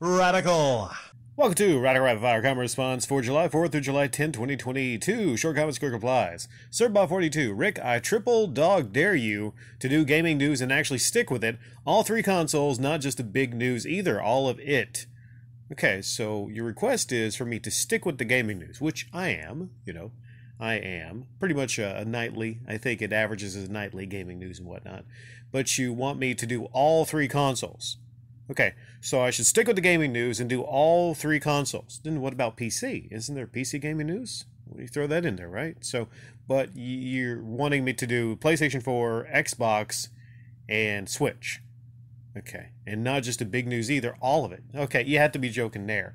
Radical. Welcome to Radical Rapid Fire Comment Response for July 4th through July 10th, 2022. Short comments, quick replies. SirBot42. Rick, I triple dog dare you to do gaming news and actually stick with it. All three consoles, not just the big news either, all of it. Okay, so your request is for me to stick with the gaming news, which I am, I am. Pretty much a nightly. I think it averages as nightly gaming news and whatnot. But you want me to do all three consoles. Okay, so I should stick with the gaming news and do all three consoles. Then what about PC? Isn't there PC gaming news? Well, you throw that in there, right? So, but you're wanting me to do PlayStation 4, Xbox, and Switch. Okay, and not just the big news either, all of it. Okay, you have to be joking there.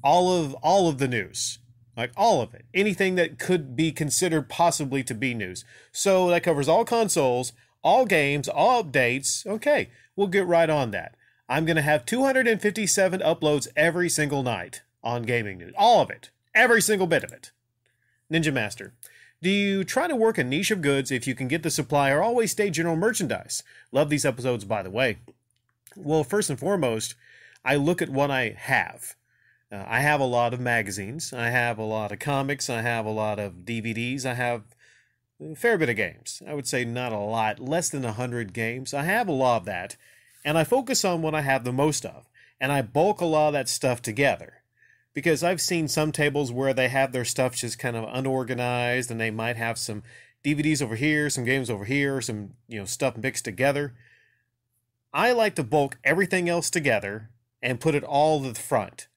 All of the news. Like all of it. Anything that could be considered possibly to be news. So that covers all consoles, all games, all updates. Okay, we'll get right on that. I'm going to have 257 uploads every single night on gaming news. All of it. Every single bit of it. Ninja Master. Do you try to work a niche of goods if you can get the supply or always stay general merchandise? Love these episodes, by the way. Well, first and foremost, I look at what I have. I have a lot of magazines. I have a lot of comics. I have a lot of DVDs. I have a fair bit of games. I would say not a lot. Less than 100 games. I have a lot of that. And I focus on what I have the most of. And I bulk a lot of that stuff together. Because I've seen some tables where they have their stuff just kind of unorganized. And they might have some DVDs over here, some games over here, some stuff mixed together. I like to bulk everything else together and put it all at the front.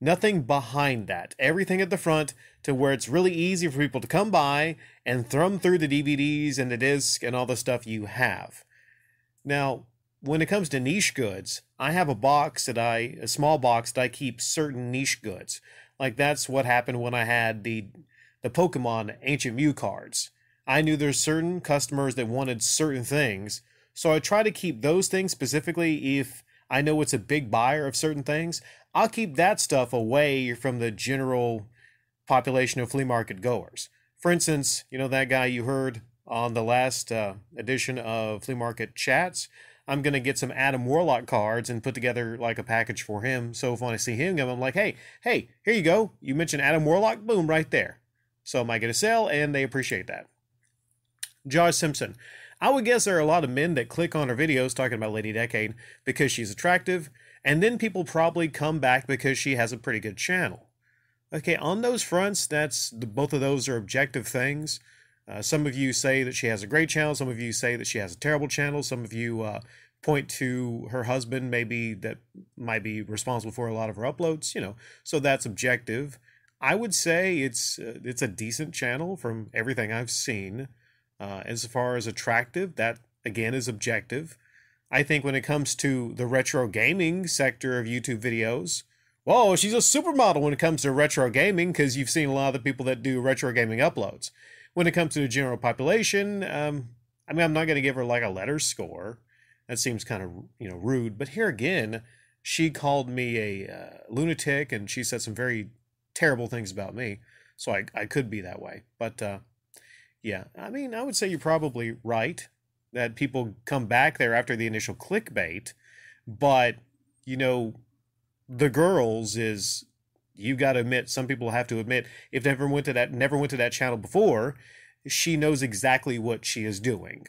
Nothing behind that. Everything at the front to where it's really easy for people to come by and thumb through the DVDs and the disc and all the stuff you have. Now, when it comes to niche goods, I have a small box that I keep certain niche goods. Like that's what happened when I had the Pokemon Ancient Mew cards. I knew there's certain customers that wanted certain things, so I try to keep those things specifically. If I know it's a big buyer of certain things, I'll keep that stuff away from the general population of flea market goers. For instance, that guy you heard on the last edition of Flea Market Chats, I'm going to get some Adam Warlock cards and put together like a package for him. So if I want to see him, I'm like, hey, here you go. You mentioned Adam Warlock, boom, right there. So I might get a sale, and they appreciate that. Josh Simpson. I would guess there are a lot of men that click on her videos talking about Lady Decade because she's attractive, and then people probably come back because she has a pretty good channel. Okay, on those fronts, both of those are objective things. Some of you say that she has a great channel. Some of you say that she has a terrible channel. Some of you point to her husband, maybe that might be responsible for a lot of her uploads. So that's objective. I would say it's a decent channel from everything I've seen. As far as attractive, that again is objective. I think when it comes to the retro gaming sector of YouTube videos, whoa, she's a supermodel when it comes to retro gaming because you've seen a lot of the people that do retro gaming uploads. When it comes to the general population, I'm not going to give her like a letter score. That seems kind of, rude. But here again, she called me a lunatic, and she said some very terrible things about me. So I could be that way. But, yeah, I would say you're probably right that people come back there after the initial clickbait. But, the girls is... You got to admit, some people have to admit, if they never went to that channel before, she knows exactly what she is doing.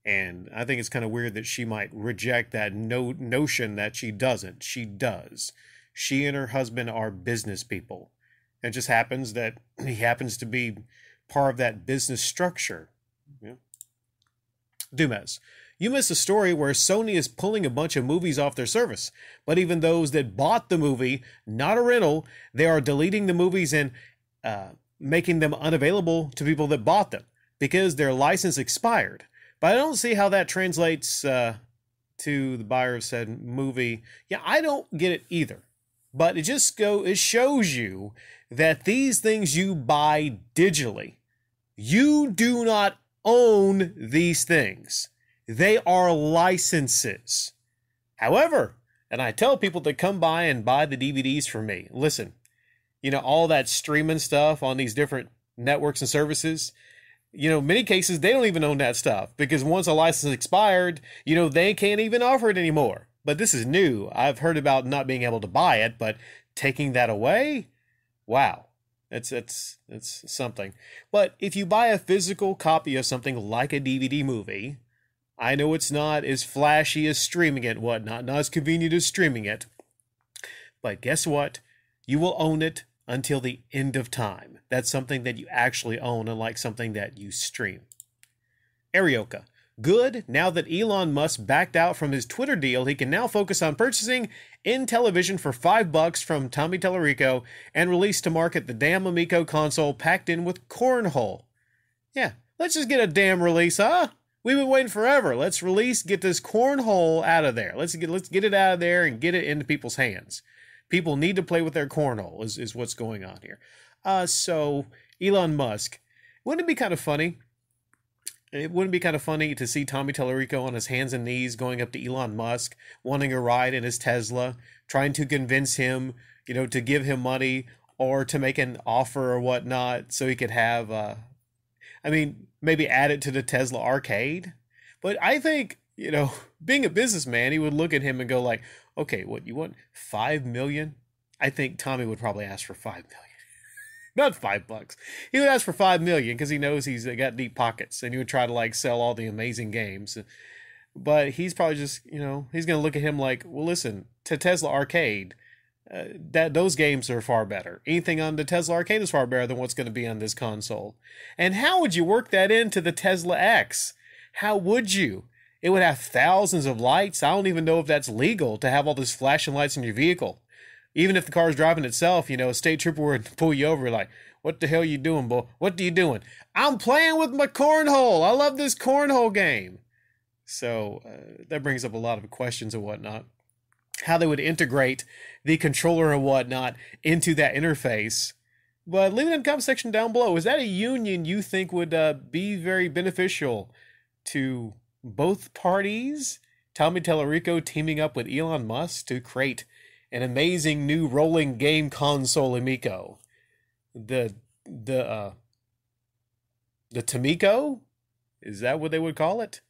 And I think it's kind of weird that she might reject that notion that she doesn't. She does. She and her husband are business people. It just happens that he happens to be part of that business structure. Dumas. You missed a story where Sony is pulling a bunch of movies off their service. But even those that bought the movie, not a rental, they are deleting the movies and making them unavailable to people that bought them because their license expired. But I don't see how that translates to the buyer of said movie. Yeah, I don't get it either. But it shows you that these things you buy digitally, you do not own these things. They are licenses. However, and I tell people to come by and buy the DVDs from me. Listen, all that streaming stuff on these different networks and services, many cases, they don't even own that stuff because once a license expired, they can't even offer it anymore. but this is new. I've heard about not being able to buy it, but taking that away, wow. It's something. But if you buy a physical copy of something like a DVD movie, I know it's not as flashy as streaming it, whatnot, not as convenient as streaming it. But guess what? You will own it until the end of time. That's something that you actually own, unlike something that you stream. Arioka. Good, now that Elon Musk backed out from his Twitter deal, he can now focus on purchasing Intellivision for $5 from Tommy Tallarico and release to market the damn Amico console packed in with cornhole. Yeah, let's just get a damn release, huh? We've been waiting forever. Let's get this cornhole out of there. Let's get it out of there and get it into people's hands. People need to play with their cornhole is what's going on here. So Elon Musk, wouldn't it be kind of funny? It wouldn't be kind of funny to see Tommy Tallarico on his hands and knees going up to Elon Musk, wanting a ride in his Tesla, trying to convince him, to give him money or to make an offer or whatnot so he could have, maybe add it to the Tesla arcade. But I think, being a businessman, he would look at him and go like, okay, what, you want 5 million? I think Tommy would probably ask for 5 million. Not $5. He would ask for 5 million because he knows he's got deep pockets, and he would try to sell all the amazing games. But he's probably just, he's going to look at him like, well, listen, to Tesla Arcade, those games are far better. Anything on the Tesla Arcade is far better than what's going to be on this console. And how would you work that into the Tesla X? How would you? It would have thousands of lights. I don't even know if that's legal to have all this flashing lights in your vehicle. Even if the car's driving itself, a state trooper would pull you over like, what the hell are you doing, boy? What are you doing? I'm playing with my cornhole. I love this cornhole game. So that brings up a lot of questions and whatnot. How they would integrate the controller and whatnot into that interface. But leave it in the comment section down below. Is that a union you think would be very beneficial to both parties? Tommy Tallarico teaming up with Elon Musk to create an amazing new rolling game console Amico. The Tamiko? Is that what they would call it?